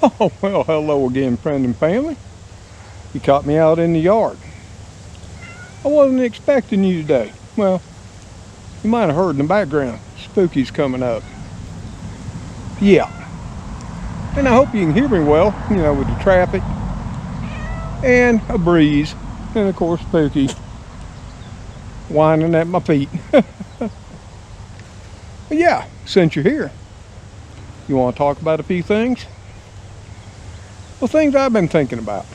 Oh, well, hello again, friend and family. You caught me out in the yard. I wasn't expecting you today. Well, you might have heard in the background, spooky's coming up. Yeah, and I hope you can hear me well, with the traffic and a breeze, and of course, spooky whining at my feet. But yeah, since you're here, you want to talk about a few things? Well, things I've been thinking about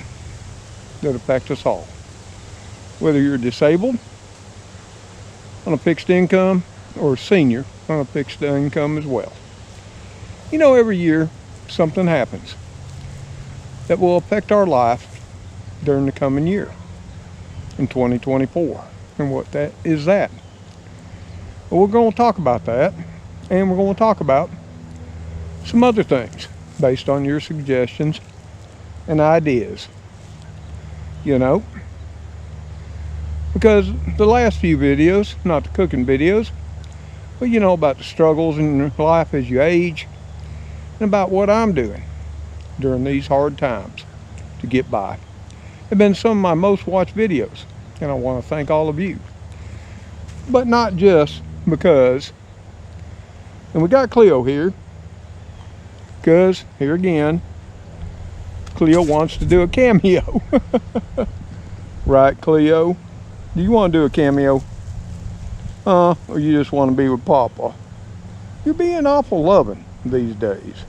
that affect us all. Whether you're disabled, on a fixed income, or a senior on a fixed income as well. Every year something happens that will affect our life during the coming year in 2024. And what that is that? Well, we're going to talk about that, and we're going to talk about some other things based on your suggestions and ideas. Because the last few videos, not the cooking videos, but about the struggles in life as you age, and about what I'm doing during these hard times to get by. Have been some of my most watched videos, and I want to thank all of you. But not just because, and we got Cleo here, because here again, Cleo wants to do a cameo. Right, Cleo? Do you want to do a cameo? Or you just want to be with Papa? You're being awful loving these days.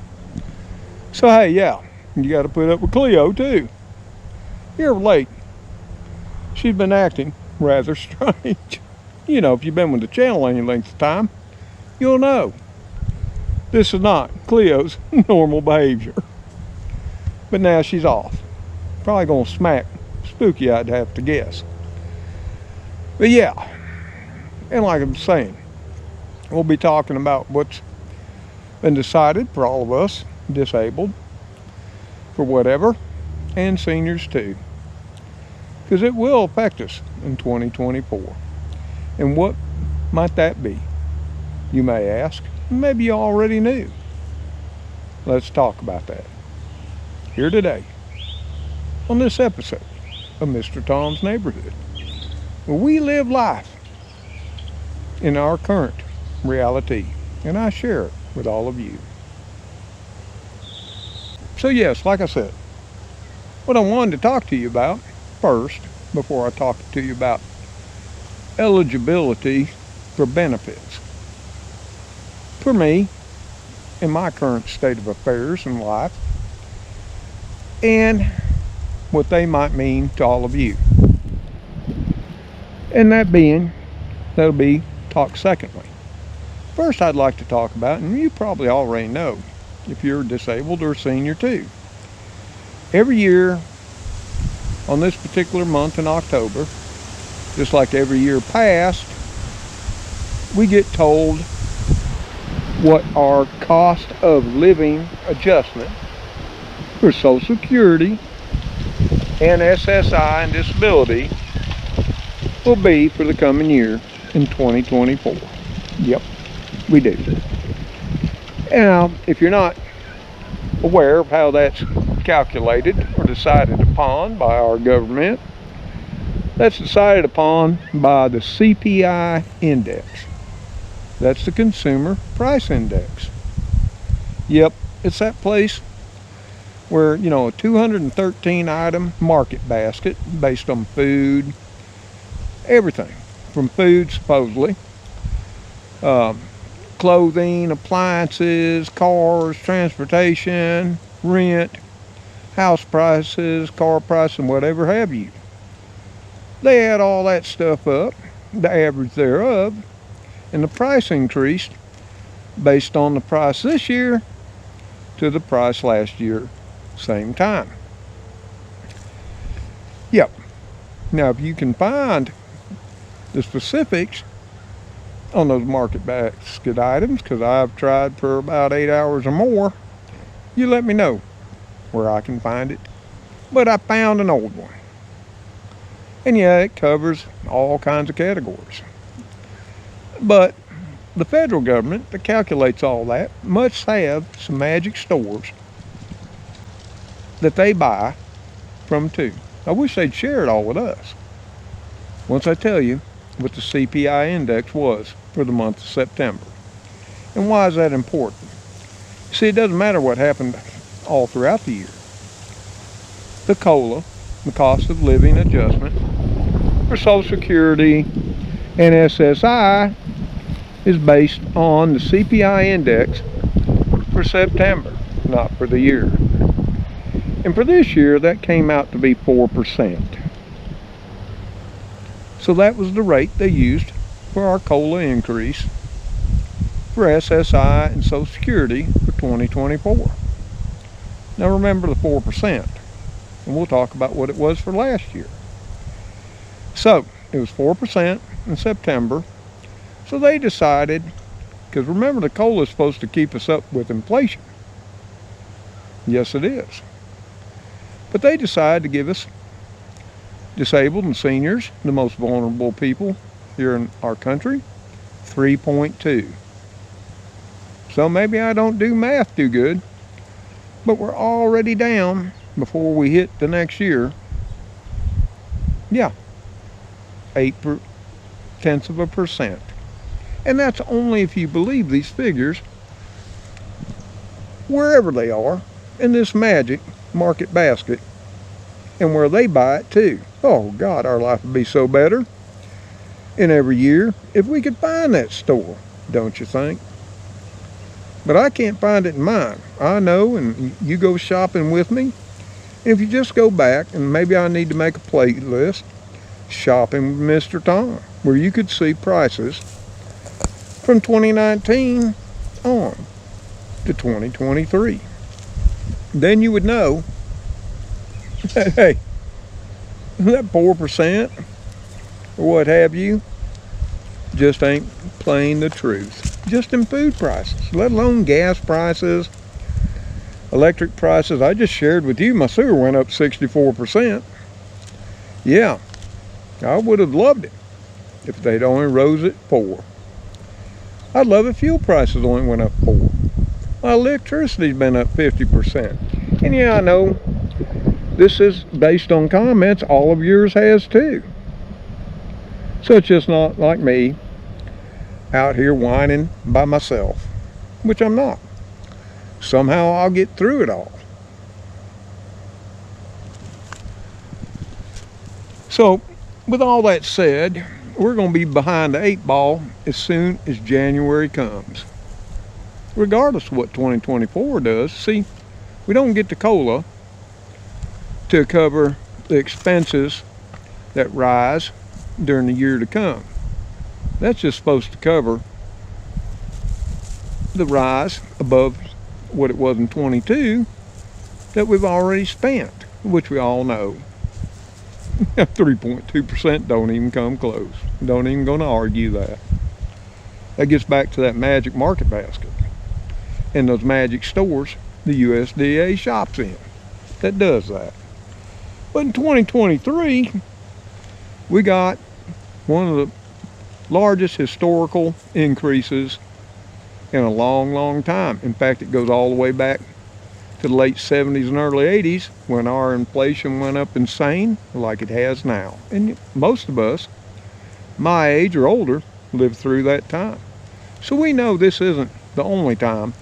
So hey, yeah, you got to put up with Cleo too. Here of late, she's been acting rather strange. If you've been with the channel any length of time, you'll know. This is not Cleo's normal behavior. But now she's off. Probably gonna smack Spooky, I'd have to guess. But yeah, and like I'm saying, we'll be talking about what's been decided for all of us disabled, for whatever, and seniors too. Because it will affect us in 2024. And what might that be? You may ask. Maybe you already knew. Let's talk about that here today on this episode of Mr. Tom's Neighborhood, where we live life in our current reality, and I share it with all of you. So yes, like I said, what I wanted to talk to you about first, before I talk to you about eligibility for benefits. For me, in my current state of affairs in life, and what they might mean to all of you. And that'll be talk secondly. First, I'd like to talk about, and you probably already know, if you're disabled or senior too. Every year, on this particular month in October, just like every year past, we get told what our cost of living adjustment for Social Security and SSI and disability will be for the coming year in 2024. Yep, we do. Now, if you're not aware of how that's calculated or decided upon by our government, that's decided upon by the CPI index. That's the Consumer Price Index. Yep, it's that place where, a 213 item market basket based on food, everything from food supposedly, clothing, appliances, cars, transportation, rent, house prices, car prices, and whatever have you. They add all that stuff up, the average thereof, and the price increased based on the price this year to the price last year, same time. Yep. Now, if you can find the specifics on those market basket items, because I've tried for about 8 hours or more, you let me know where I can find it. But I found an old one. And yeah, it covers all kinds of categories. But the federal government that calculates all that must have some magic stores that they buy from too. I wish they'd share it all with us. Once I tell you what the CPI index was for the month of September. And why is that important? See, it doesn't matter what happened all throughout the year. The COLA, the cost of living adjustment, for Social Security and SSI is based on the CPI index for September, not for the year. And for this year, that came out to be 4%. So that was the rate they used for our COLA increase for SSI and Social Security for 2024. Now remember the 4%, and we'll talk about what it was for last year. So it was 4% in September. So they decided, because remember the COLA is supposed to keep us up with inflation. Yes, it is. But they decided to give us disabled and seniors, the most vulnerable people here in our country, 3.2. So maybe I don't do math too good, but we're already down before we hit the next year. Yeah, 0.8%. And that's only if you believe these figures, wherever they are, in this magic market basket, and where they buy it too. Oh God, our life would be so better in every year if we could find that store, don't you think? But I can't find it in mine. I know, and you go shopping with me. If you just go back, and maybe I need to make a playlist, Shopping with Mr. Tom, where you could see prices from 2019 on to 2023. Then you would know that, hey, that 4% or what have you just ain't plain the truth. Just in food prices, let alone gas prices, electric prices. I just shared with you my sewer went up 64%. Yeah, I would have loved it if they'd only rose it 4. I'd love if fuel prices only went up 4. My electricity's been up 50%. And yeah, I know this is based on comments. All of yours has too. So it's just not like me out here whining by myself, which I'm not. Somehow I'll get through it all. So with all that said, we're going to be behind the 8 ball as soon as January comes. Regardless of what 2024 does, see, we don't get the COLA to cover the expenses that rise during the year to come. That's just supposed to cover the rise above what it was in 22 that we've already spent, which we all know. 3.2% don't even come close. Don't even gonna argue that. That gets back to that magic market basket and those magic stores the USDA shops in. That does that. But in 2023, we got one of the largest historical increases in a long, long time. In fact, it goes all the way back to the late 70s and early 80s when our inflation went up insane like it has now. And most of us, my age or older, lived through that time. So we know this isn't the only time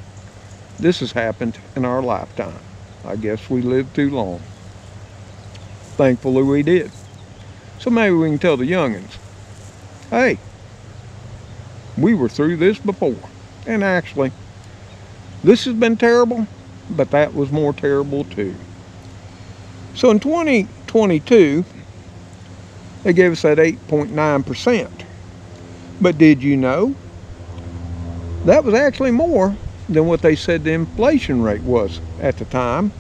this has happened in our lifetime. I guess we lived too long. Thankfully we did. So maybe we can tell the youngins, hey, we were through this before. And actually, this has been terrible, but that was more terrible too. So in 2022, they gave us that 8.9%. But did you know that was actually more than what they said the inflation rate was at the time,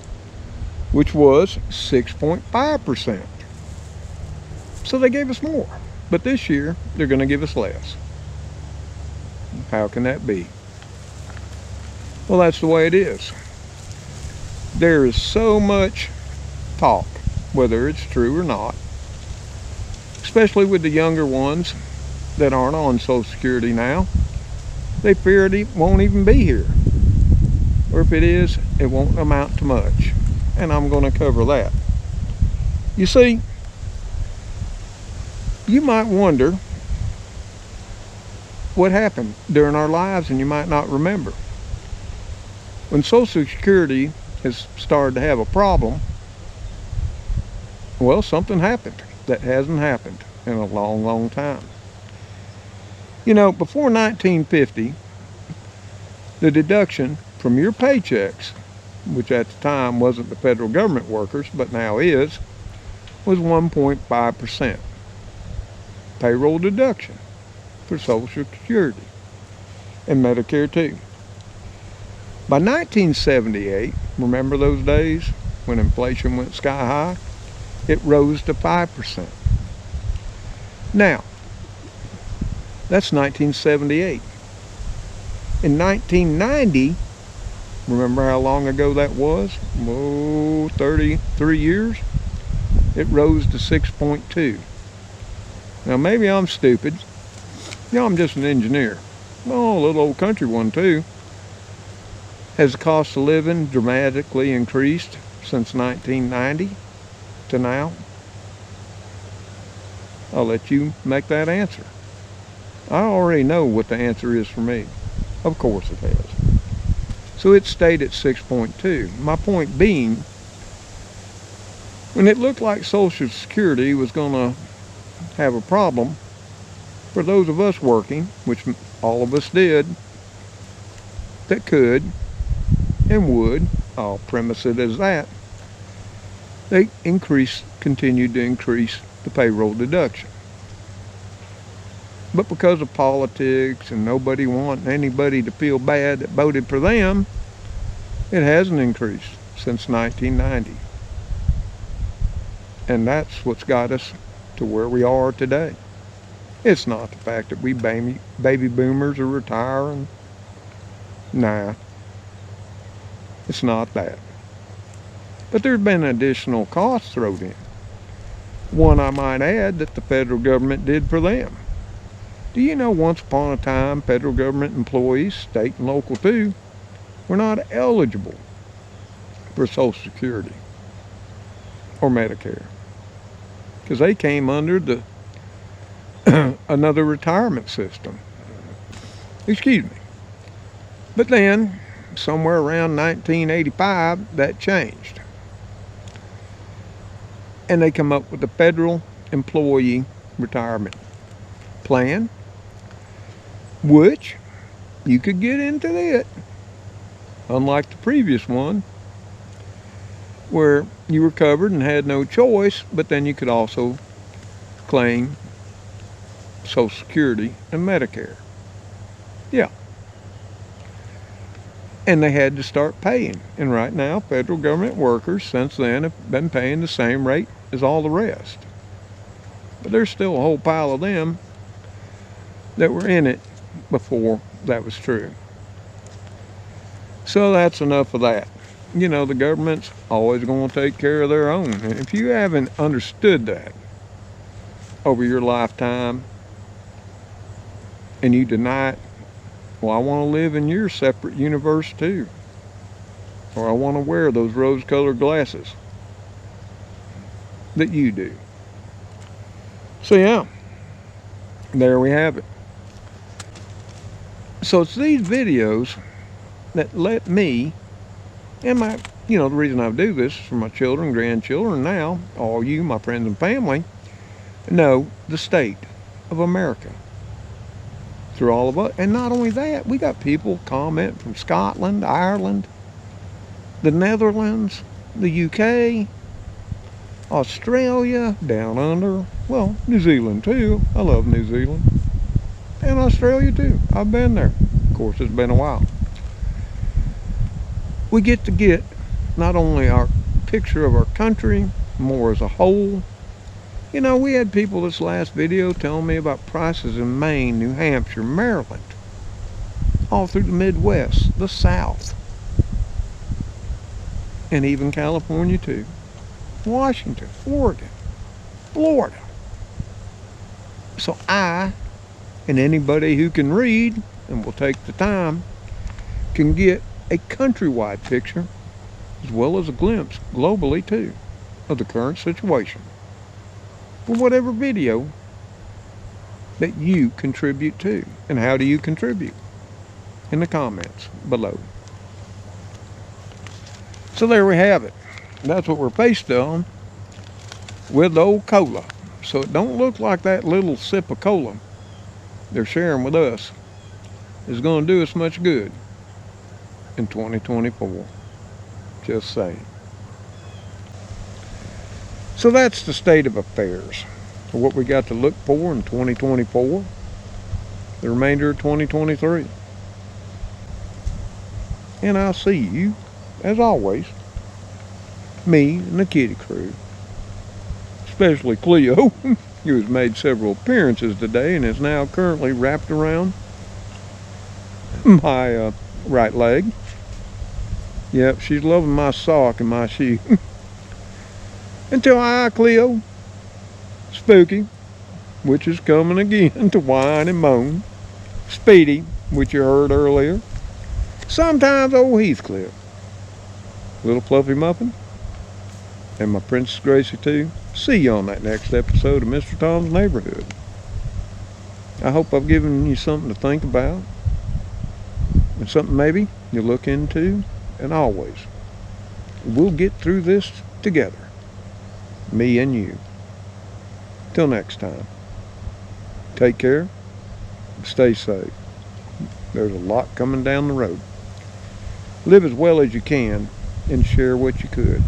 which was 6.5%. So they gave us more. But this year, they're going to give us less. How can that be? Well, that's the way it is. There is so much talk, whether it's true or not, especially with the younger ones that aren't on Social Security now. They fear it won't even be here. Or if it is, it won't amount to much. and I'm going to cover that. You see, you might wonder what happened during our lives, and you might not remember. When Social Security has started to have a problem, well, something happened that hasn't happened in a long, long time. You know, before 1950, the deduction from your paychecks, which at the time wasn't the federal government workers, but now is, was 1.5%. Payroll deduction for Social Security and Medicare too. By 1978, remember those days when inflation went sky high? It rose to 5%. Now, that's 1978. In 1990, remember how long ago that was? Oh, 33 years. It rose to 6.2. Now maybe I'm stupid. You know, I'm just an engineer. Oh, a little old country one too. Has the cost of living dramatically increased since 1990 to now? I'll let you make that answer. I already know what the answer is for me. Of course it has. So it stayed at 6.2. My point being, when it looked like Social Security was going to have a problem, for those of us working, which all of us did, that could and would, I'll premise it as that, they continued to increase the payroll deduction. But because of politics and nobody wanting anybody to feel bad that voted for them, it hasn't increased since 1990. And that's what's got us to where we are today. It's not the fact that we baby boomers are retiring. Nah, it's not that. But there's been additional costs thrown in. One I might add that the federal government did for them. Do you know once upon a time federal government employees, state and local too, were not eligible for Social Security or Medicare because they came under the another retirement system. Excuse me. But then, somewhere around 1985, that changed. And they come up with the Federal Employee Retirement Plan, which you could get into it, unlike the previous one, where you were covered and had no choice, but then you could also claim Social Security and Medicare. Yeah. And they had to start paying. And right now, federal government workers since then have been paying the same rate as all the rest. But there's still a whole pile of them that were in it before that was true. So that's enough of that. You know, the government's always going to take care of their own. And if you haven't understood that over your lifetime and you deny it, well, I want to live in your separate universe too. Or I want to wear those rose-colored glasses that you do. So yeah, there we have it. So it's these videos that let me, and my, you know, the reason I do this is for my children, grandchildren, now, all you, my friends and family, know the state of America through all of us. And not only that, we got people comment from Scotland, Ireland, the Netherlands, the UK, Australia, down under, well, New Zealand too. I love New Zealand. And Australia too. I've been there. Of course, it's been a while. We get to get not only our picture of our country, more as a whole. You know, we had people this last video telling me about prices in Maine, New Hampshire, Maryland, all through the Midwest, the South, and even California too, Washington, Oregon, Florida. So I, and anybody who can read and will take the time, can get a countrywide picture as well as a glimpse globally too of the current situation. For whatever video that you contribute to. And how do you contribute? In the comments below. So there we have it. That's what we're faced on with the old cola. So it don't look like that little sip of cola they're sharing with us is going to do us much good in 2024. Just saying. So that's the state of affairs. So what we got to look for in 2024, the remainder of 2023. And I'll see you, as always, me and the kitty crew, especially Cleo, who has made several appearances today and is now currently wrapped around my right leg. Yep, she's loving my sock and my shoe. Until Cleo, Spooky, which is coming again to whine and moan, Speedy, which you heard earlier, sometimes old Heathcliff, Little Fluffy Muffin, and my Princess Gracie too. See you on that next episode of Mr. Tom's Neighborhood. I hope I've given you something to think about, and something maybe you'll look into, and always, we'll get through this together, me and you. Till next time, take care, stay safe. There's a lot coming down the road. Live as well as you can and share what you could.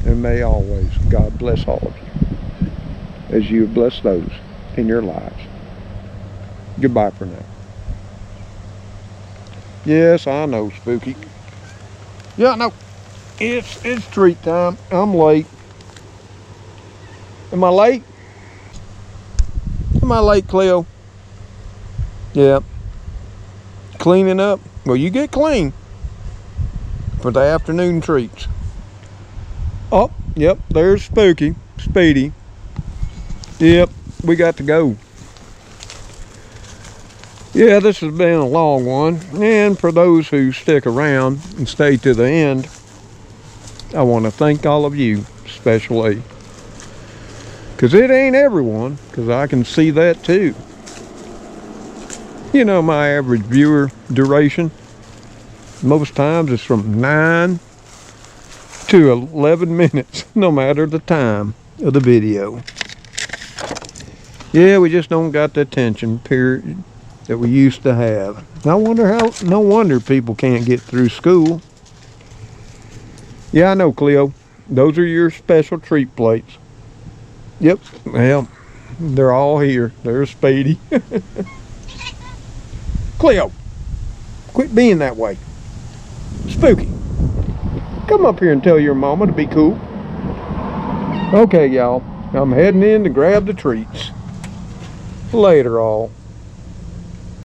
And may always God bless all of you as you have blessed those in your lives. Goodbye for now. Yes, I know, Spooky. Yeah, I know. It's treat time. I'm late. Am I late? Am I late, Cleo? Yeah. Cleaning up? Well, you get clean for the afternoon treats. Oh, yep, there's Spooky, Speedy. Yep, we got to go. Yeah, this has been a long one. And for those who stick around and stay to the end, I want to thank all of you, especially. Because it ain't everyone, because I can see that too. You know, my average viewer duration, most times is from 9 to 11 minutes, no matter the time of the video. Yeah, we just don't got the attention period that we used to have. I wonder how, no wonder people can't get through school. Yeah, I know, Cleo. Those are your special treat plates. Yep, well, they're all here. There's Speedy. Cleo, quit being that way. Spooky, come up here and tell your mama to be cool. Okay, y'all, I'm heading in to grab the treats. Later, all.